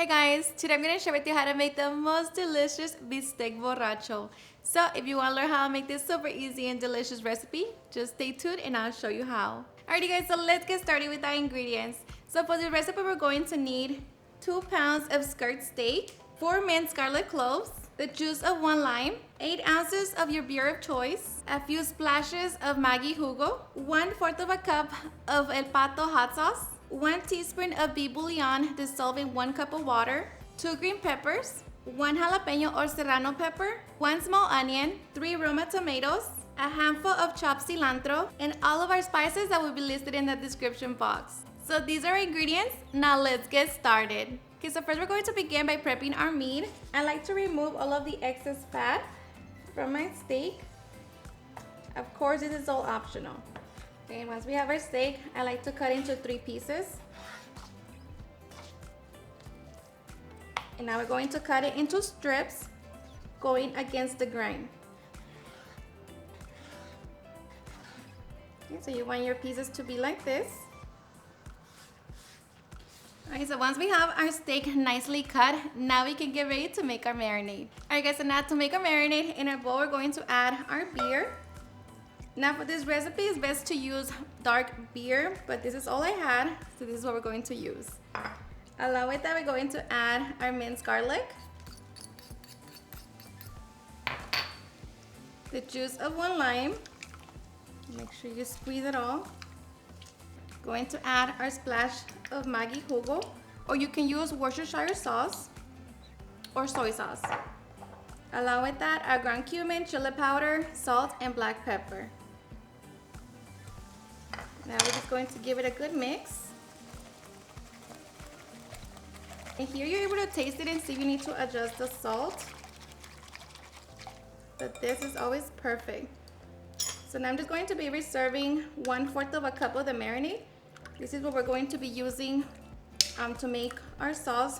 Hey guys, today I'm going to share with you how to make the most delicious bistec borracho. So if you want to learn how to make this super easy and delicious recipe, just stay tuned and I'll show you how. Alrighty guys, so let's get started with our ingredients. So for this recipe we're going to need 2 pounds of skirt steak, 4 minced garlic cloves, the juice of 1 lime, 8 ounces of your beer of choice, a few splashes of Maggi jugo, 1/4 of a cup of El Pato hot sauce, 1 teaspoon of beef bouillon dissolved in 1 cup of water, 2 green peppers, 1 jalapeno or serrano pepper, 1 small onion, 3 Roma tomatoes, a handful of chopped cilantro, and all of our spices that will be listed in the description box. So these are our ingredients. Now let's get started. Okay, so first we're going to begin by prepping our meat. I like to remove all of the excess fat from my steak. Of course, this is all optional. Okay, once we have our steak, I like to cut into 3 pieces. And now we're going to cut it into strips, going against the grain. Okay, so you want your pieces to be like this. Alright, so once we have our steak nicely cut, now we can get ready to make our marinade. Alright guys, so now to make our marinade, in our bowl we're going to add our beer. Now for this recipe, it's best to use dark beer, but this is all I had, so this is what we're going to use. Along with that, we're going to add our minced garlic, the juice of 1 lime, make sure you squeeze it all. Going to add our splash of Maggi jugo, or you can use Worcestershire sauce or soy sauce. Along with that, our ground cumin, chili powder, salt, and black pepper. Now we're just going to give it a good mix. And here you're able to taste it and see if you need to adjust the salt. But this is always perfect. So now I'm just going to be reserving 1/4 of a cup of the marinade. This is what we're going to be using to make our sauce.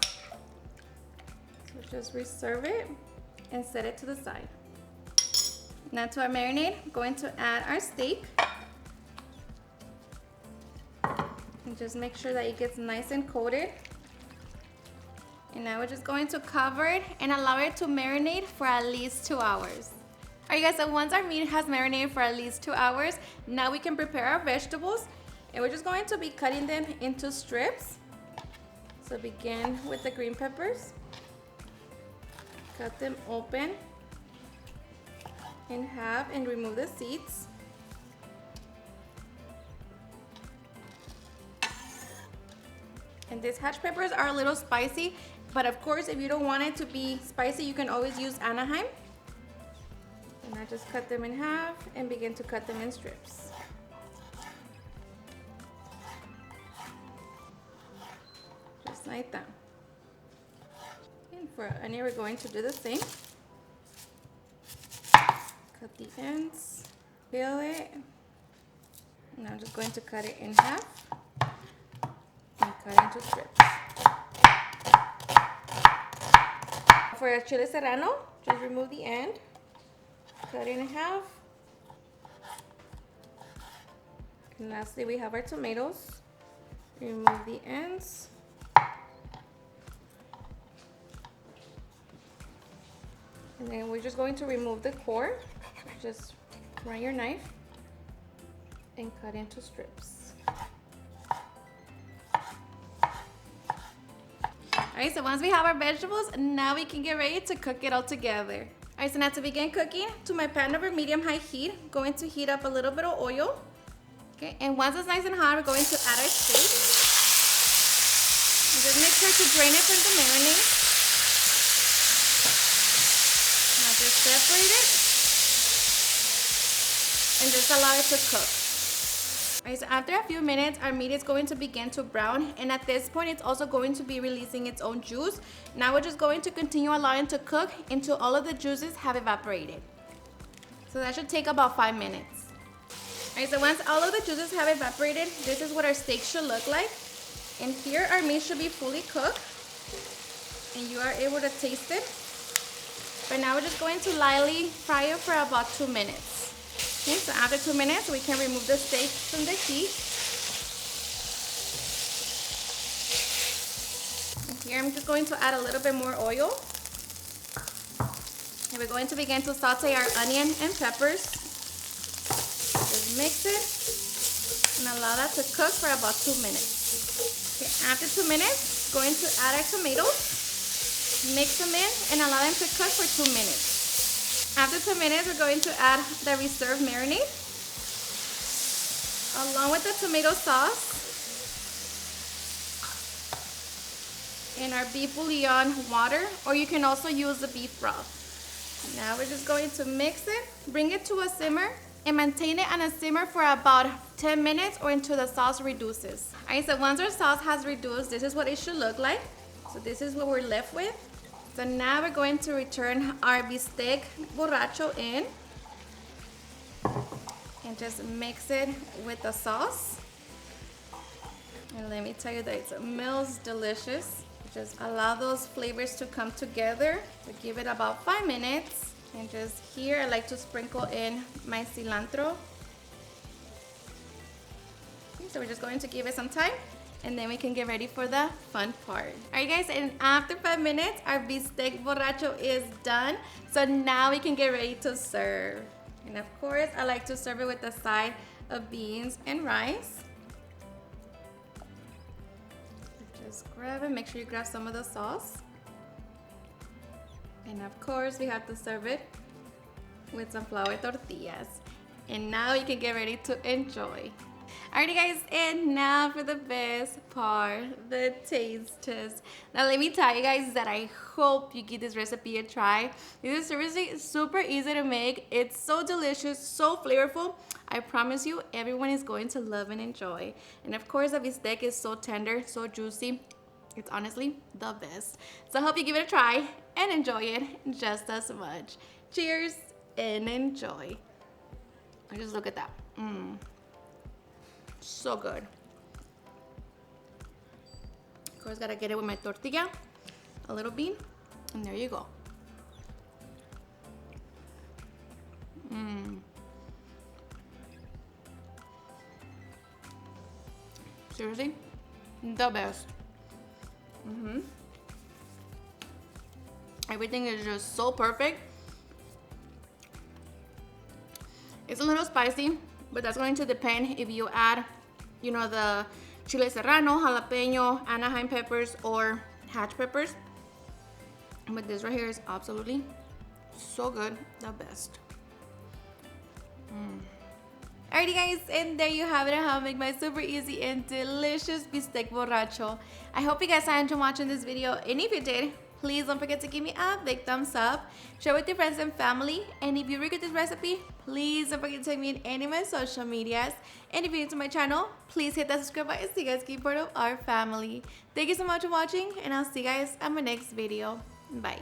So just reserve it and set it to the side. Now to our marinade, I'm going to add our steak. And just make sure that it gets nice and coated. And now we're just going to cover it and allow it to marinate for at least 2 hours. Alright guys, so once our meat has marinated for at least 2 hours, now we can prepare our vegetables. And we're just going to be cutting them into strips. So begin with the green peppers. Cut them open in half and remove the seeds. And these hatch peppers are a little spicy, but of course if you don't want it to be spicy, you can always use Anaheim. And I just cut them in half and begin to cut them in strips. Just like that. And for onion, we're going to do the same. Cut the ends, peel it. And I'm just going to cut it in half and cut into strips. For a chile serrano, just remove the end, cut it in half. And lastly, we have our tomatoes. Remove the ends. And then we're just going to remove the core. Just run your knife and cut into strips. Alright, so once we have our vegetables, now we can get ready to cook it all together. Alright, so now to begin cooking, to my pan over medium-high heat, going to heat up a little bit of oil. Okay, and once it's nice and hot, we're going to add our steak. And just make sure to drain it from the marinade. Just separate it and just allow it to cook. Alright, so after a few minutes, our meat is going to begin to brown, and at this point it's also going to be releasing its own juice. Now we're just going to continue allowing it to cook until all of the juices have evaporated. So that should take about 5 minutes. Alright, so once all of the juices have evaporated, this is what our steak should look like. And here our meat should be fully cooked and you are able to taste it. But now we're just going to lightly fry it for about 2 minutes. Okay, so after 2 minutes, we can remove the steak from the heat. here I'm just going to add a little bit more oil. And we're going to begin to saute our onion and peppers. Just mix it and allow that to cook for about 2 minutes. Okay, after 2 minutes, going to add our tomatoes, mix them in, and allow them to cook for 2 minutes. After 2 minutes, we're going to add the reserved marinade, along with the tomato sauce, and our beef bouillon water, or you can also use the beef broth. Now we're just going to mix it, bring it to a simmer, and maintain it on a simmer for about 10 minutes or until the sauce reduces. Alright, so once our sauce has reduced, this is what it should look like. So this is what we're left with. So now we're going to return our bistec borracho in and just mix it with the sauce. And let me tell you that it smells delicious. Just allow those flavors to come together. So give it about 5 minutes. And just here, I like to sprinkle in my cilantro. Okay, so we're just going to give it some time, and then we can get ready for the fun part. All right, guys, and after 5 minutes, our bistec borracho is done. So now we can get ready to serve. And of course, I like to serve it with a side of beans and rice. Just grab it, make sure you grab some of the sauce. And of course, we have to serve it with some flour tortillas. And now you can get ready to enjoy. Alrighty guys, and now for the best part, the taste test. Now let me tell you guys that I hope you give this recipe a try. This is seriously super easy to make. It's so delicious, so flavorful. I promise you, everyone is going to love and enjoy. And of course, the bistec is so tender, so juicy. It's honestly the best. So I hope you give it a try and enjoy it just as much. Cheers and enjoy. And just look at that. So good. Of course, gotta get it with my tortilla, a little bean, and there you go. Seriously, the best. Everything is just so perfect. It's a little spicy, but that's going to depend if you add, you know, the chile serrano, jalapeno, Anaheim peppers, or hatch peppers. But this right here is absolutely so good, the best. Alrighty guys, and there you have it, how to make my super easy and delicious bistec borracho. I hope you guys enjoyed watching this video, and if you did, please don't forget to give me a big thumbs up, share with your friends and family, and if you really get this recipe, please don't forget to tag me in any of my social medias, and if you're new to my channel, please hit that subscribe button so you guys can be part of our family. Thank you so much for watching, and I'll see you guys on my next video. Bye.